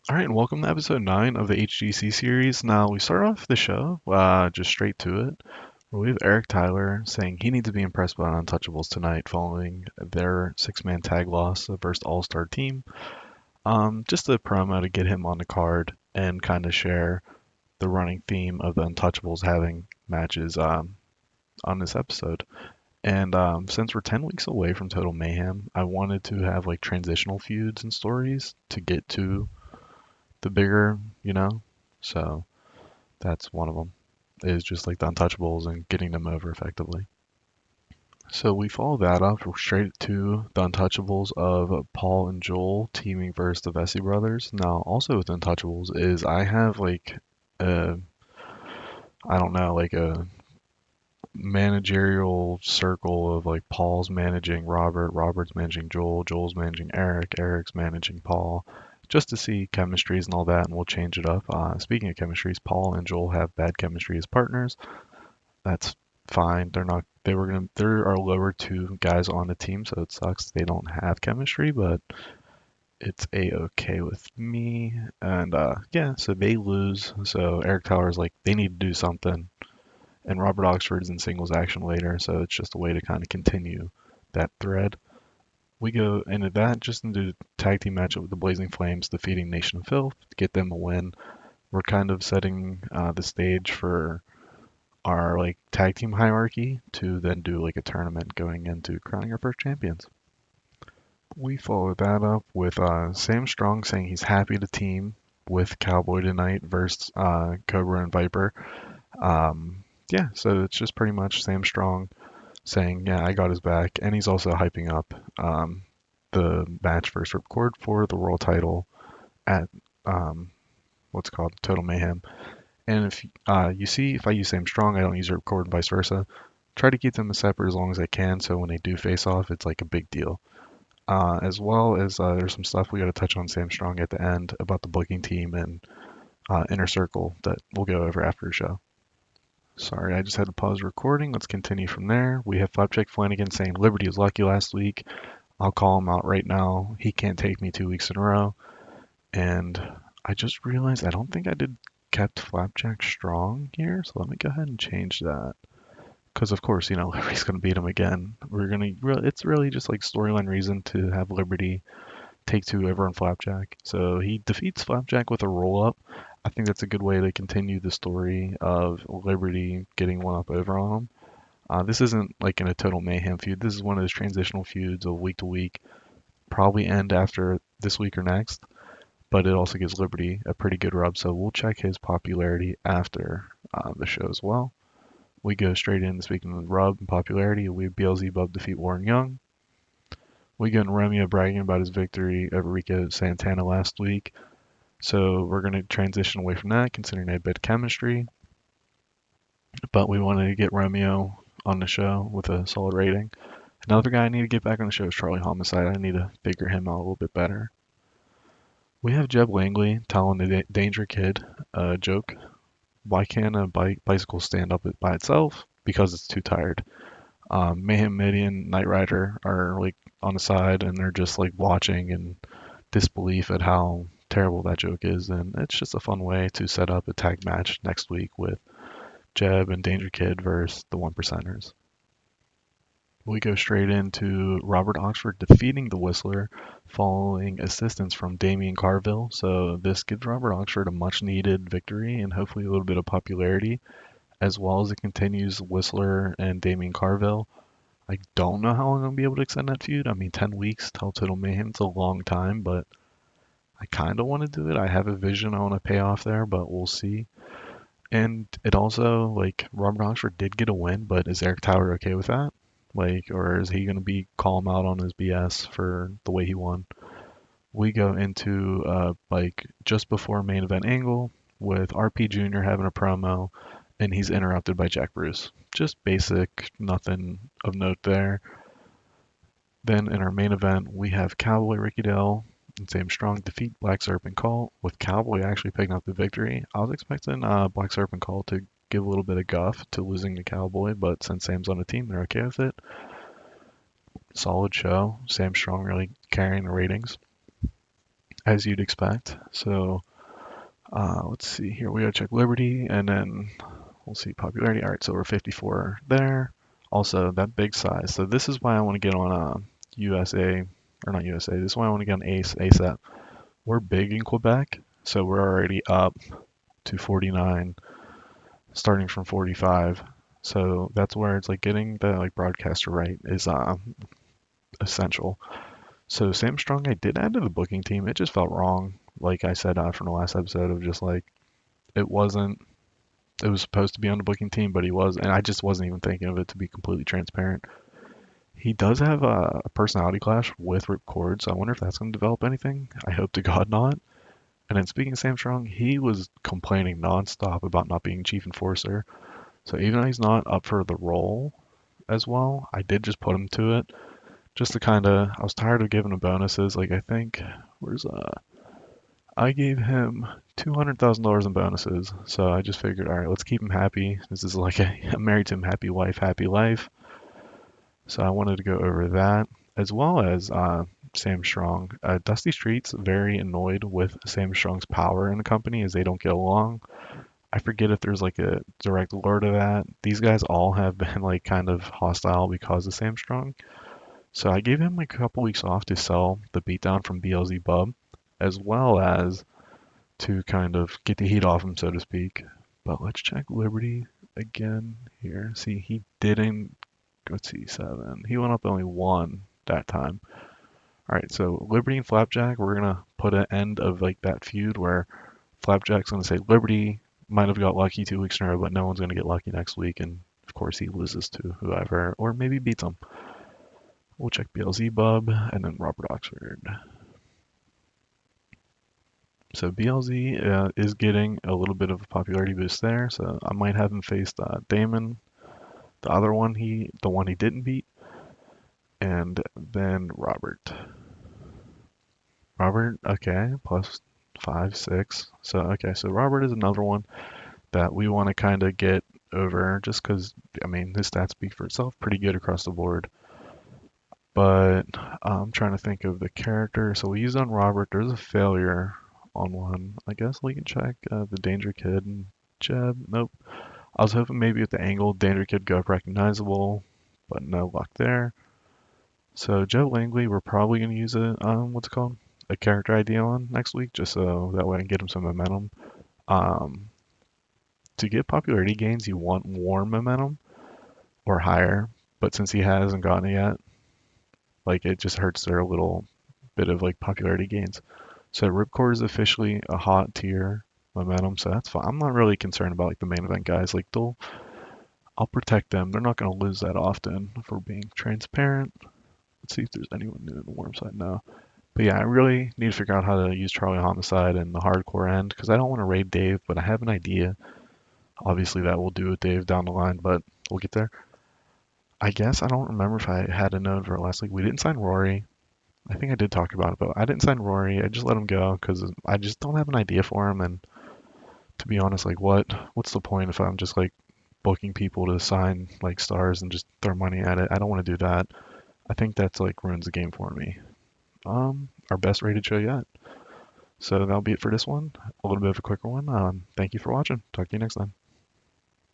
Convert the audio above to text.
All right, and welcome to episode 9 of the HGC series. Now, we start off the show just straight to it, where we have Eric Tyler saying he needs to be impressed by Untouchables tonight following their six-man tag loss versus All-Star team. Just a promo to get him on the card and kind of share the running theme of the Untouchables having matches on this episode. And since we're 10 weeks away from Total Mayhem, I wanted to have like transitional feuds and stories to get to the bigger. So that's one of them is just like the Untouchables and getting them over effectively. So we follow that up straight to the Untouchables of Paul and Joel teaming versus the Vesey brothers. Now, also with Untouchables is I have like a, I don't know, like a managerial circle of like Paul's managing Robert, Robert's managing Joel, Joel's managing Eric, Eric's managing Paul, just to see chemistries and all that, and we'll change it up. Speaking of chemistries, Paul and Joel have bad chemistry as partners. That's fine. They're not. There are lower two guys on the team, so it sucks they don't have chemistry, but it's a-okay with me. And yeah, so they lose. So Eric Towers like they need to do something and Robert Oxford's in singles action later, so it's just a way to kind of continue that thread. We go into that just into tag team matchup with the Blazing Flames defeating Nation of Filth to get them a win. We're kind of setting the stage for our like tag team hierarchy to then do like a tournament going into crowning our first champions. We follow that up with Sam Strong saying he's happy to team with Cowboy tonight versus Cobra and Viper. Yeah, so it's just pretty much Sam Strong saying, "Yeah, I got his back," and he's also hyping up the match versus Ripcord for the world title at um, what's called Total Mayhem. And if you see, if I use Sam Strong, I don't use Ripcord and vice versa. Try to keep them separate as long as I can, so when they do face off, it's like a big deal. As well as there's some stuff we got to touch on Sam Strong at the end about the booking team and Inner Circle that we'll go over after the show. Sorry, I just had to pause recording. Let's continue from there. We have Flapjack Flanagan saying Liberty was lucky last week. I'll call him out right now. He can't take me 2 weeks in a row. And I just realized I don't think I did kept Flapjack strong here. So let me go ahead and change that. Because of course, Liberty's gonna beat him again. It's really just like storyline reason to have Liberty take two over on Flapjack. So he defeats Flapjack with a roll up. I think that's a good way to continue the story of Liberty getting one up over on him. This isn't like in a total mayhem feud. This is one of those transitional feuds of week to week. Probably end after this week or next, but it also gives Liberty a pretty good rub. So we'll check his popularity after the show as well. We go straight in. Speaking of rub and popularity, we have Beelzebub defeat Warren Young. We get Romeo bragging about his victory over Rico Santana last week. So we're going to transition away from that, considering they had bad chemistry. But we wanted to get Romeo on the show with a solid rating. Another guy I need to get back on the show is Charlie Homicide. I need to figure him out a little bit better. We have Jeb Langley telling the Danger Kid a joke. Why can't a bicycle stand up by itself? Because it's too tired. Mayhem Midi and Knight Rider are like on the side and they're just like watching in disbelief at how terrible that joke is. And it's just a fun way to set up a tag match next week with Jeb and Danger Kid versus the One Percenters. We go straight into Robert Oxford defeating the Whistler following assistance from Damian Carville. So this gives Robert Oxford a much needed victory and hopefully a little bit of popularity as well as it continues Whistler and Damian Carville. I don't know how long I'm going to be able to extend that feud. I mean, 10 weeks till Total Mayhem, it's a long time, but I kind of want to do it. I have a vision I want to pay off there, but we'll see. And it also, like, Robert Oxford did get a win, but is Eric Tower okay with that? Like, or is he going to be call him out on his BS for the way he won? We go into, like, just before main event angle with RP Jr. having a promo, and he's interrupted by Jack Bruce. Just basic, nothing of note there. Then in our main event, we have Cowboy Ricky Dell and Sam Strong defeat Black Serpent Call, with Cowboy actually picking up the victory. I was expecting Black Serpent Call to give a little bit of guff to losing to Cowboy, but since Sam's on the team, they're okay with it. Solid show. Sam Strong really carrying the ratings. as you'd expect. So let's see here. We gotta check Liberty, and then we'll see popularity. All right, so we're 54 there. Also, that big size. So this is why I want to get on USA, or not USA. This is why I want to get on ACE ASAP. We're big in Quebec, so we're already up to 49, starting from 45. So that's where it's like getting the like broadcaster right is essential. So Sam Strong, I did add to the booking team. It just felt wrong. Like I said from the last episode of just like it wasn't. It was supposed to be on the booking team, but he was, and I just wasn't even thinking of it to be completely transparent. He does have a personality clash with Rip Cord, so I wonder if that's going to develop anything. I hope to God not. And then speaking of Sam Strong, he was complaining nonstop about not being chief enforcer. So even though he's not up for the role as well, I did just put him to it just to kind of. I was tired of giving him bonuses. Like I think, where's I gave him $200,000 in bonuses, so I just figured, all right, let's keep him happy. This is like I'm married to him, happy wife, happy life. So I wanted to go over that, as well as Sam Strong. Dusty Street's very annoyed with Sam Strong's power in the company as they don't get along. I forget if there's like a direct lore to that. These guys all have been like kind of hostile because of Sam Strong. So I gave him like a couple weeks off to sell the beatdown from BLZ Bub, as well as to kind of get the heat off him, so to speak. But let's check Liberty again here. See, he didn't. Let's see, 7. He went up only 1 that time. All right, so Liberty and Flapjack, we're gonna put an end of like that feud where Flapjack's gonna say Liberty might have got lucky 2 weeks in a row, but no one's gonna get lucky next week, and of course he loses to whoever, or maybe beats him. We'll check BLZ Bub and then Robert Oxford. So BLZ is getting a little bit of a popularity boost there. So I might have him face Damon, the other one the one he didn't beat, and then Robert. Robert, okay, plus 5, 6. So okay, so Robert is another one that we want to kind of get over, just because I mean his stats speak for itself, pretty good across the board. But I'm trying to think of the character. So we used on Robert. There's a failure on one. I guess we can check the Danger Kid and Jeb. Nope. I was hoping maybe with the angle Danger Kid go up recognizable, but no luck there. So Jeb Langley, we're probably gonna use a what's it called? A character ID on next week, just so that way I can get him some momentum. Um, to get popularity gains, you want more momentum or higher, but since he hasn't gotten it yet, like it just hurts their little bit of like popularity gains. So Ripcord is officially a hot tier momentum, so that's fine. I'm not really concerned about like the main event guys. Like I'll protect them. They're not gonna lose that often if we're being transparent. Let's see if there's anyone new in the warm side now. But yeah, I really need to figure out how to use Charlie Homicide in the hardcore end because I don't want to raid Dave, but I have an idea. Obviously that will do with Dave down the line, but we'll get there. I guess I don't remember if I had a note for last week. We didn't sign Rory. I think I did talk about it, but I didn't sign Rory. I just let him go because I just don't have an idea for him. And to be honest, like what's the point if I'm just like booking people to sign like stars and just throw money at it? I don't want to do that. I think that's like ruins the game for me. Our best rated show yet. So that'll be it for this one. A little bit of a quicker one. Thank you for watching. Talk to you next time.